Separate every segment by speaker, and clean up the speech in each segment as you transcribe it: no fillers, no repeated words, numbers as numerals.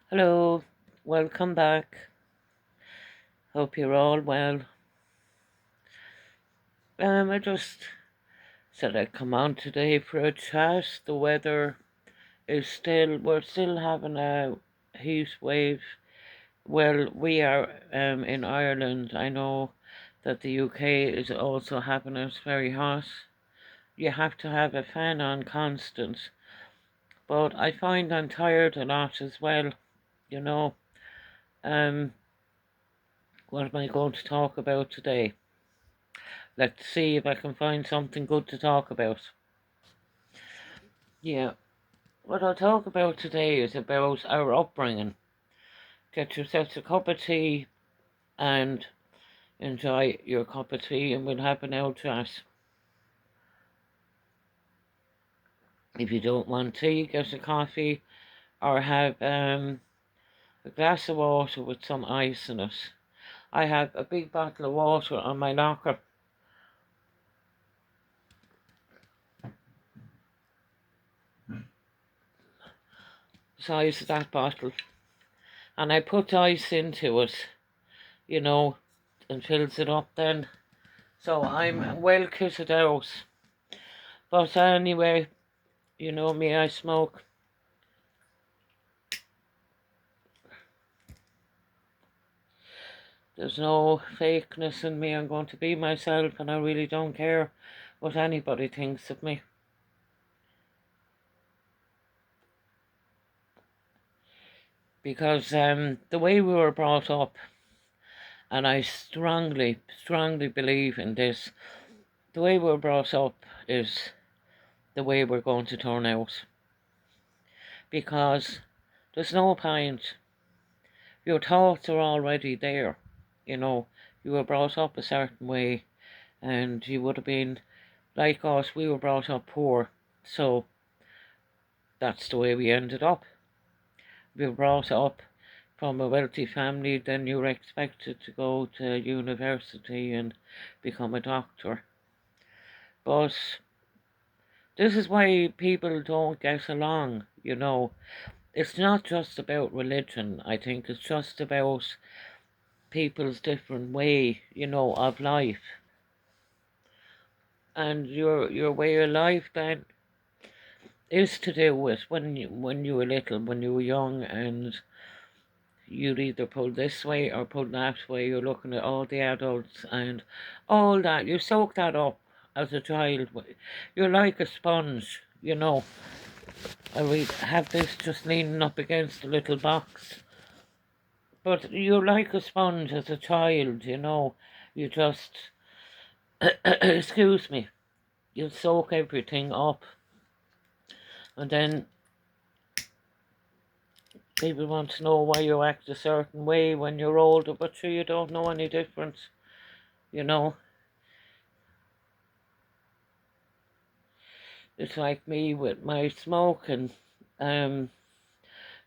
Speaker 1: Hello, welcome back. Hope you're all well. I just said I'd come on today for a chat. The weather we're still having a heat wave. Well, we are in Ireland. I know that the UK is also having it very hot. You have to have a fan on constant. But I find I'm tired a lot as well, you know. Um, what am I going to talk about today? Let's see if I can find something good to talk about. Yeah, what I'll talk about today is about our upbringing. Get yourself a cup of tea and enjoy your cup of tea, and we'll have an old chat. If you don't want tea, get a coffee or have a glass of water with some ice in it. I have a big bottle of water on my locker. The size of that bottle, and I put ice into it, you know, and fills it up then. So I'm well kitted out. But anyway, you know me, I smoke. There's no fakeness in me. I'm going to be myself, and I really don't care what anybody thinks of me. Because the way we were brought up, and I strongly, strongly believe in this, the way we're brought up is the way we're going to turn out. Because there's no point. Your thoughts are already there. You know, you were brought up a certain way, and you would have been like us. We were brought up poor, so that's the way we ended up. We were brought up from a wealthy family, then you were expected to go to university and become a doctor. But this is why people don't get along, you know. It's not just about religion, I think it's just about people's different way, you know, of life. And your way of life then is to do with when you were little, when you were young, and you'd either pull this way or pull that way. You're looking at all the adults and all that. You soak that up as a child. You're like a sponge, you know. And we have this just leaning up against a little box. But you're like a sponge as a child, you know. You just, excuse me, you soak everything up. And then people want to know why you act a certain way when you're older, but sure, you don't know any difference, you know. It's like me with my smoking.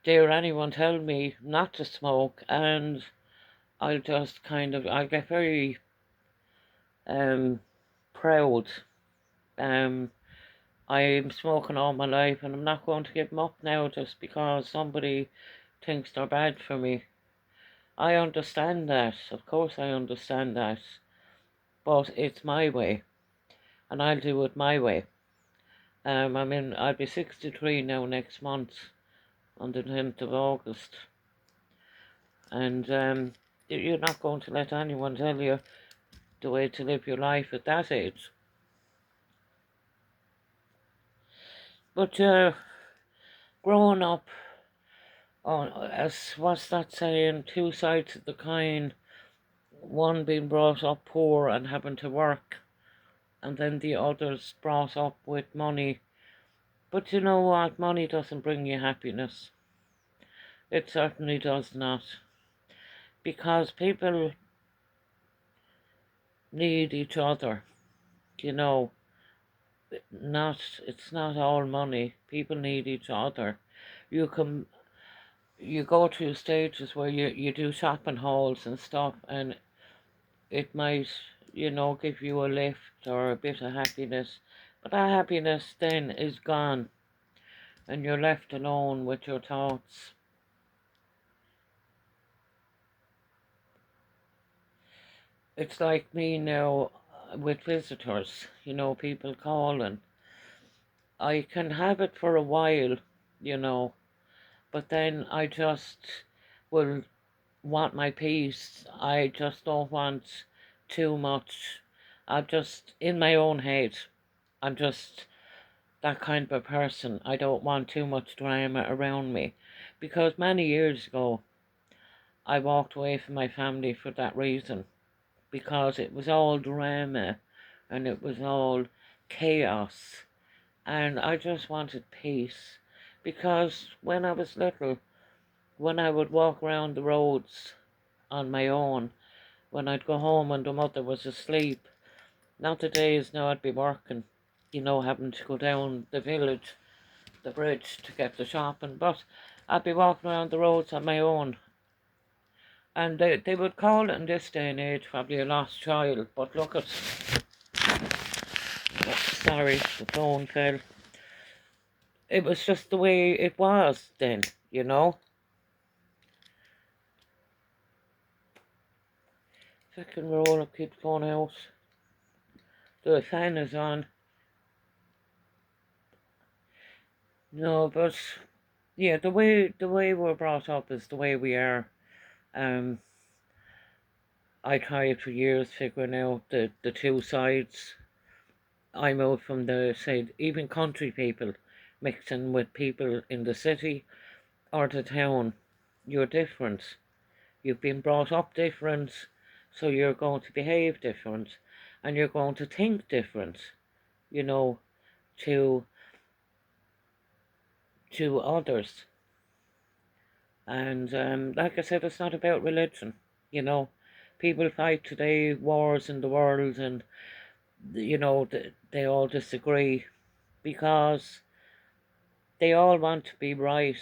Speaker 1: Dare anyone tell me not to smoke, and I get very um, proud. Um, I'm smoking all my life, and I'm not going to give them up now just because somebody thinks they're bad for me. I understand that, of course I understand that, but it's my way, and I'll do it my way. I'll be 63 now next month, on the 10th of August, and you're not going to let anyone tell you the way to live your life at that age. But growing up, as what's that saying, two sides of the coin, one being brought up poor and having to work, and then the others brought up with money. But you know what? Money doesn't bring you happiness. It certainly does not. Because people need each other, you know. It's not all money. People need each other. You can you go through stages where you do shopping hauls and stuff, and it might, you know, give you a lift or a bit of happiness, but that happiness then is gone, and you're left alone with your thoughts. it's like me now with visitors, people calling. I can have it for a while, you know, but then I just will want my peace. I just don't want too much. I'm just in my own head. I'm just that kind of a person. I don't want too much drama around me. Because many years ago, I walked away from my family for that reason. Because it was all drama and it was all chaos. And I just wanted peace. Because when I was little, when I would walk around the roads on my own, when I'd go home and the mother was asleep, not the days now I'd be working, having to go down the village, the bridge to get the shopping, but I'd be walking around the roads on my own. And they would call it in this day and age probably a lost child, but look at, oh, sorry, the phone fell. It was just the way it was then, you know. Second roll keeps going out. The fan is on. No, but yeah, the way we're brought up is the way we are. Um, I tried for years figuring out the two sides. I'm out from the side, even country people mixing with people in the city or the town. You're different. You've been brought up different, so you're going to behave different, and you're going to think different. You know, to others. And like I said, it's not about religion. You know, people fight today, wars in the world, and they all disagree because they all want to be right.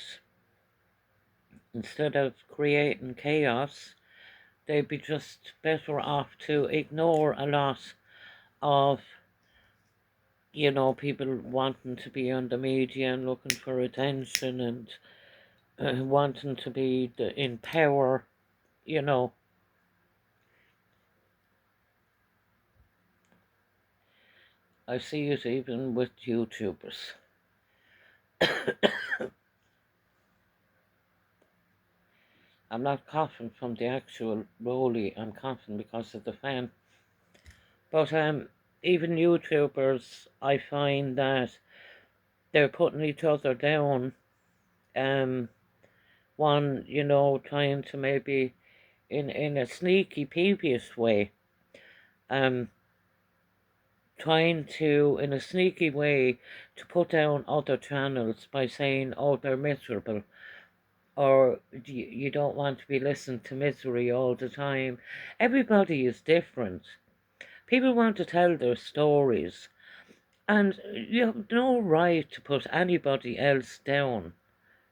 Speaker 1: Instead of creating chaos, they'd be just better off to ignore a lot of people wanting to be on the media and looking for attention and wanting to be in power. You know, I see it even with YouTubers. I'm not coughing from the actual rolly, I'm coughing because of the fan. But even YouTubers, I find that they're putting each other down. One, trying to maybe in a sneaky, peevish way, um, trying to, in a sneaky way, to put down other channels by saying, oh, they're miserable, or you don't want to be listening to misery all the time. Everybody is different. People want to tell their stories, and you have no right to put anybody else down.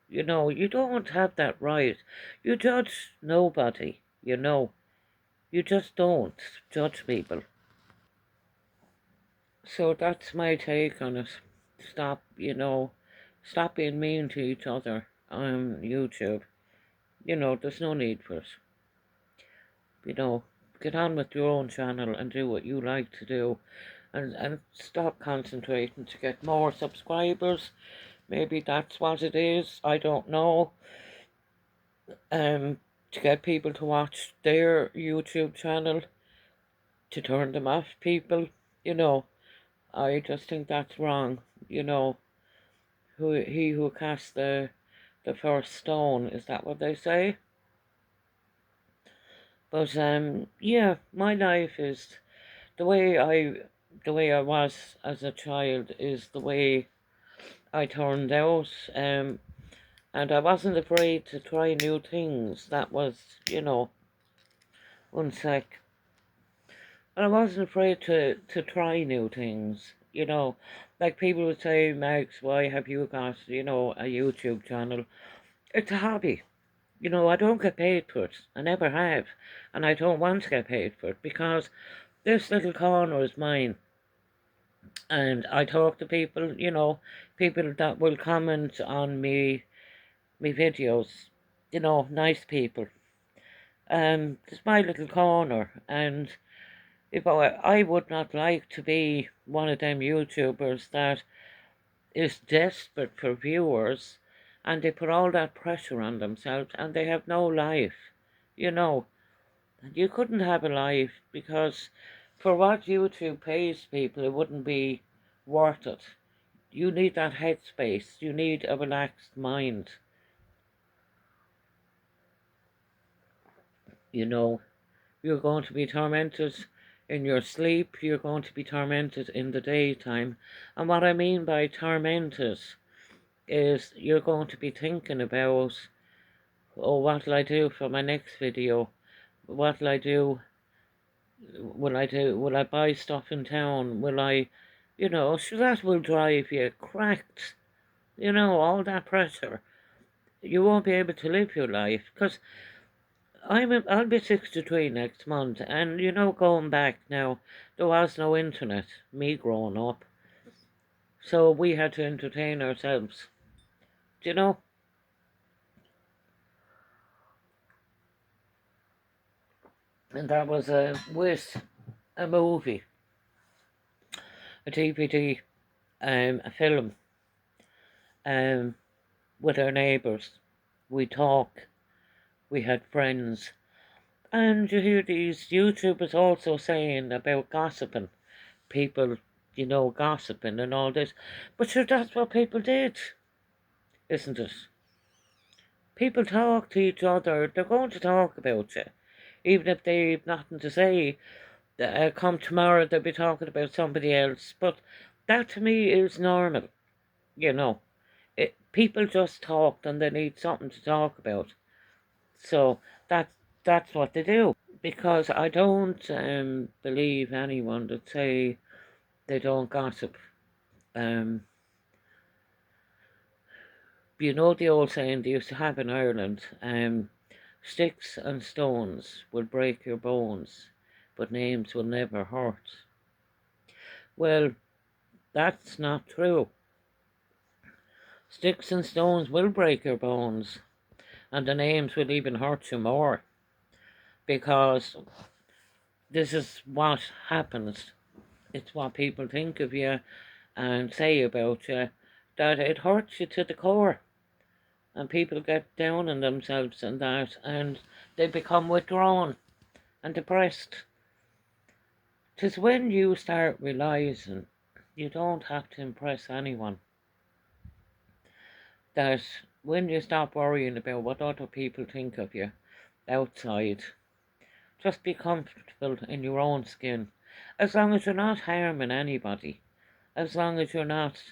Speaker 1: You don't have that right. You judge nobody, You just don't judge people. So that's my take on it. Stop, stop being mean to each other on YouTube. There's no need for it. Get on with your own channel and do what you like to do. And stop concentrating to get more subscribers. Maybe that's what it is. I don't know. To get people to watch their YouTube channel, to turn them off people, you know. I just think that's wrong. He who cast the first stone, is that what they say? But yeah, my life is the way I was as a child is the way I turned out. And I wasn't afraid to try new things. That was, one sec. And I wasn't afraid to try new things, Like people would say, Max, why have you got, a YouTube channel? It's a hobby. I don't get paid for it. I never have. And I don't want to get paid for it because this little corner is mine. And I talk to people, people that will comment on me videos, nice people. It's my little corner, and If I would not like to be one of them YouTubers that is desperate for viewers, and they put all that pressure on themselves and they have no life. You know, you couldn't have a life, because for what YouTube pays people, it wouldn't be worth it. You need that headspace. You need a relaxed mind. You know, you're going to be tormented in your sleep. You're going to be tormented in the daytime. And what I mean by tormented is you're going to be thinking about, oh, what'll I do for my next video? What'll I do? Will I buy stuff in town? Will I, so that will drive you cracked. All that pressure. You won't be able to live your life, because I'll be 63 next month, and going back now, there was no internet, me growing up, so we had to entertain ourselves, do you know? And that was with a movie, a DVD, a film, with our neighbours. We talk, we had friends, and you hear these YouTubers also saying about gossiping, people, gossiping and all this, but sure, that's what people did, isn't it? People talk to each other, they're going to talk about you, even if they've nothing to say. Come tomorrow, they'll be talking about somebody else, but that to me is normal, you know. People just talk and they need something to talk about. So that's what they do. Because I don't believe anyone that say they don't gossip. Um, you know the old saying they used to have in Ireland, sticks and stones will break your bones, but names will never hurt. Well, that's not true. Sticks and stones will break your bones, and the names will even hurt you more, because this is what happens. It's what people think of you and say about you, that it hurts you to the core. And people get down on themselves and that, and they become withdrawn and depressed. 'Tis when you start realising you don't have to impress anyone, that when you stop worrying about what other people think of you outside, just be comfortable in your own skin. As long as you're not harming anybody, as long as you're not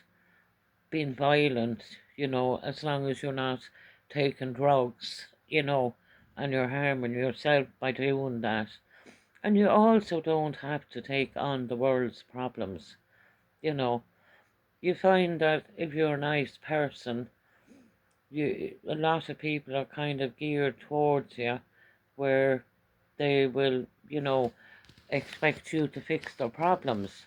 Speaker 1: being violent, as long as you're not taking drugs, and you're harming yourself by doing that. And you also don't have to take on the world's problems, you know. You find that if you're a nice person, a lot of people are kind of geared towards you, where they will, expect you to fix their problems.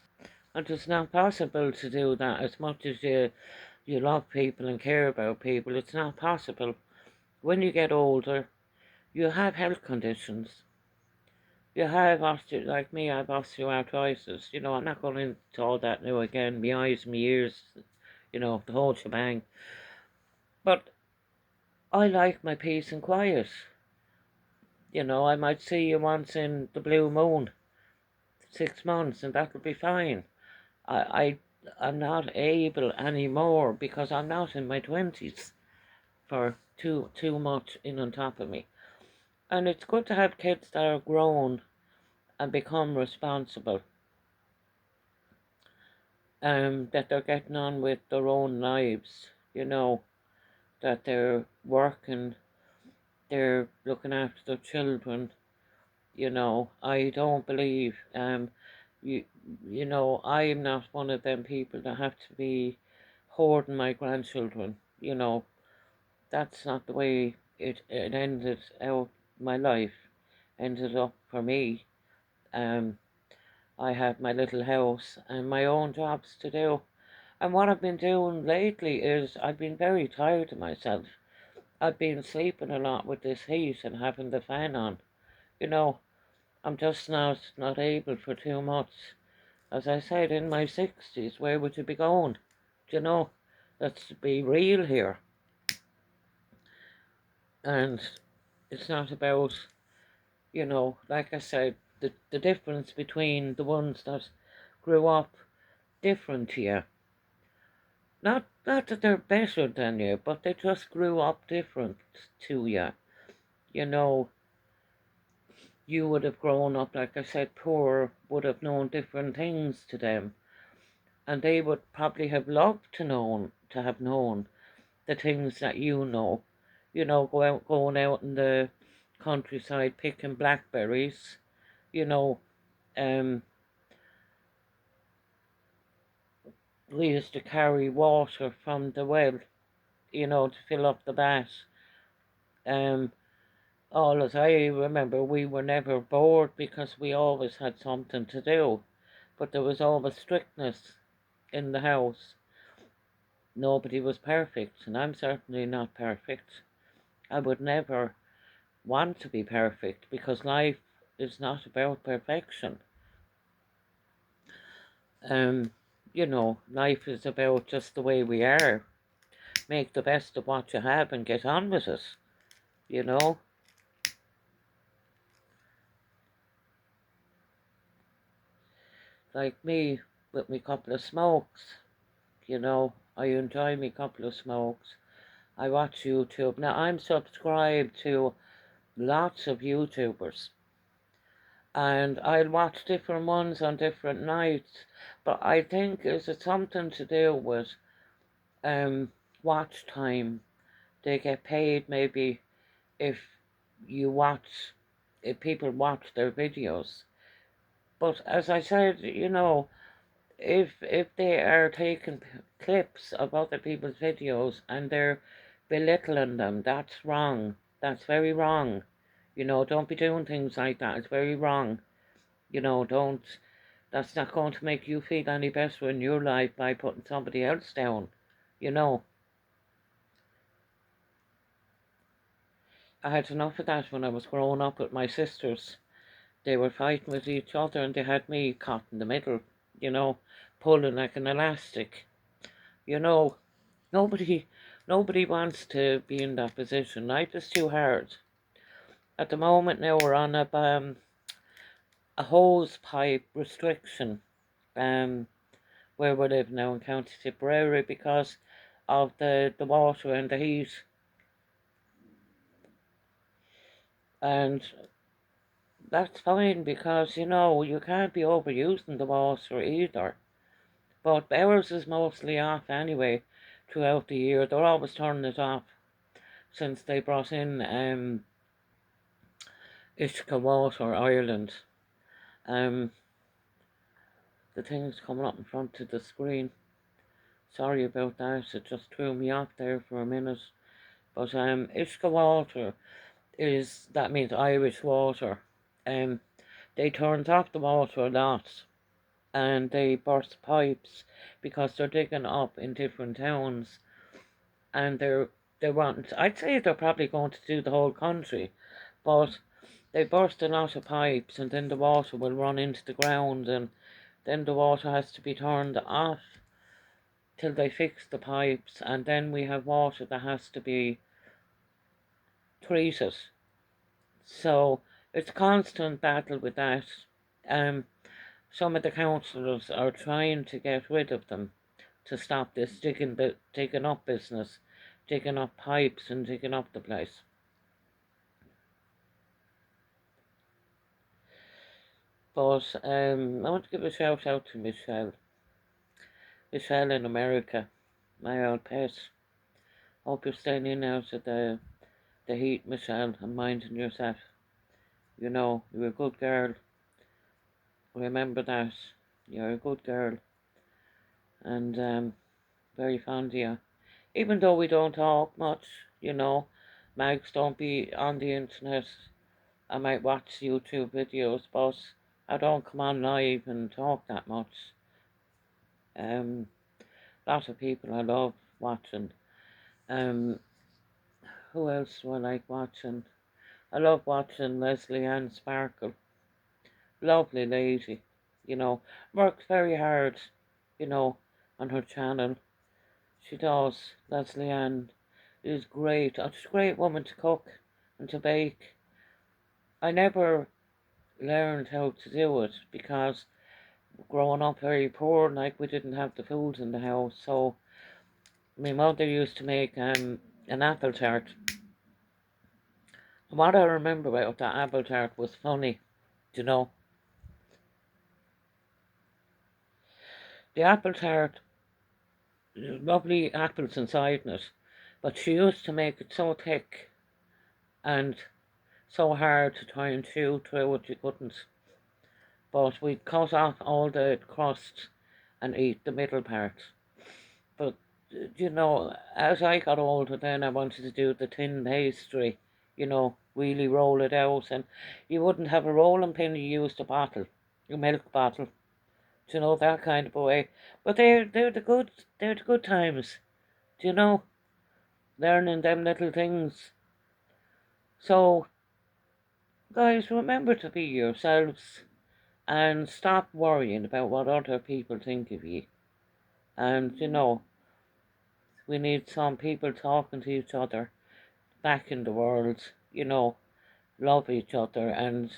Speaker 1: And it's not possible to do that. As much as you love people and care about people, it's not possible. When you get older, you have health conditions. You have like me, I have osteoarthritis. I'm not going into all that now again. My eyes, my ears, the whole shebang. But I like my peace and quiet. I might see you once in the blue moon, 6 months, and that'll be fine. I'm not able anymore, because I'm not in my 20s for too much in on top of me. And it's good to have kids that are grown and become responsible, that they're getting on with their own lives, that they're working, they're looking after their children. I don't believe, you, I'm not one of them people that have to be hoarding my grandchildren. That's not the way it ended out. My life ended up for me. I have my little house and my own jobs to do. And what I've been doing lately is I've been very tired of myself. I've been sleeping a lot with this heat and having the fan on. You know, I'm just not able for too much. As I said, in my 60s, where would you be going? Do you know? Let's be real here. And it's not about, like I said, the difference between the ones that grew up different to you. Not that they're better than you, but they just grew up different to you. You know, you would have grown up, like I said, poor, would have known different things to them. And they would probably have loved to have known the things that you know. Going out in the countryside picking blackberries, you know, um, we used to carry water from the well, to fill up the bath. Um, all as I remember, we were never bored because we always had something to do, but there was always strictness in the house. Nobody was perfect, and I'm certainly not perfect. I would never want to be perfect because life is not about perfection. Um, life is about just the way we are. Make the best of what you have and get on with it, you know. Like me with me couple of smokes, I enjoy me couple of smokes. I watch YouTube. Now I'm subscribed to lots of YouTubers and I'll watch different ones on different nights. But I think is it something to do with watch time. They get paid maybe if you watch if people watch their videos. But as I said, if they are taking clips of other people's videos and they're belittling them, that's wrong. That's very wrong. Don't be doing things like that. It's very wrong. Don't. That's not going to make you feel any better in your life by putting somebody else down. You know. I had enough of that when I was growing up with my sisters. They were fighting with each other and they had me caught in the middle, you know, pulling like an elastic. You know, nobody nobody wants to be in that position. Life is too hard. At the moment now we're on a hose pipe restriction where we live now in County Tipperary because of the water and the heat. And that's fine because you can't be overusing the water either. But ours is mostly off anyway throughout the year. They're always turning it off since they brought in Ishka Water Ireland. Um, the thing's coming up in front of the screen. Sorry about that. It just threw me off there for a minute. But Ishka Water that means Irish water. Um, they turned off the water a lot and they burst pipes because they're digging up in different towns and they want. I'd say they're probably going to do the whole country, but they burst a lot of pipes and then the water will run into the ground and then the water has to be turned off till they fix the pipes and then we have water that has to be treated. So it's constant battle with that. Um, some of the councillors are trying to get rid of them to stop this digging up business, digging up pipes and digging up the place. But I want to give a shout out to Michelle. Michelle in America, my old pet. Hope you're staying in out of the heat, Michelle, and minding yourself. You're a good girl. Remember that. You're a good girl. And very fond of you. Even though we don't talk much, Mags don't be on the internet. I might watch YouTube videos, but I don't come on live and talk that much. Lots of people I love watching. Um, who else do I like watching? I love watching Leslie Ann Sparkle. Lovely lady, you know, works very hard, you know, on her channel. She does. That's Leanne. Is great. Oh, she's a great woman to cook and to bake. I never learned how to do it because growing up very poor, like we didn't have the food in the house. So my mother used to make an apple tart. And what I remember about that apple tart was funny, you know. The apple tart, lovely apples inside in it, but she used to make it so thick and so hard to try and chew through it, you couldn't. But we'd cut off all the crust and eat the middle part. But, you know, as I got older, then I wanted to do the thin pastry, you know, really roll it out. And you wouldn't have a rolling pin, you used a bottle, a milk bottle, you know, that kind of a way. But they're the good times, you know, learning them little things. So, guys, remember to be yourselves and stop worrying about what other people think of you. And, you know, we need some people talking to each other back in the world, you know, love each other and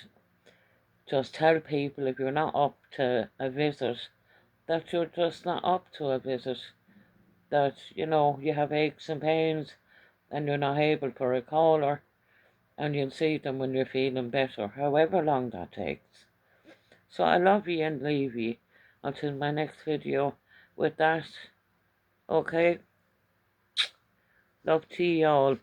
Speaker 1: just tell people if you're not up to a visit that you're just not up to a visit, that, you know, you have aches and pains and you're not able for a caller and you'll see them when you're feeling better, however long that takes. So I love you and leave you until my next video with that. Okay, love to you all.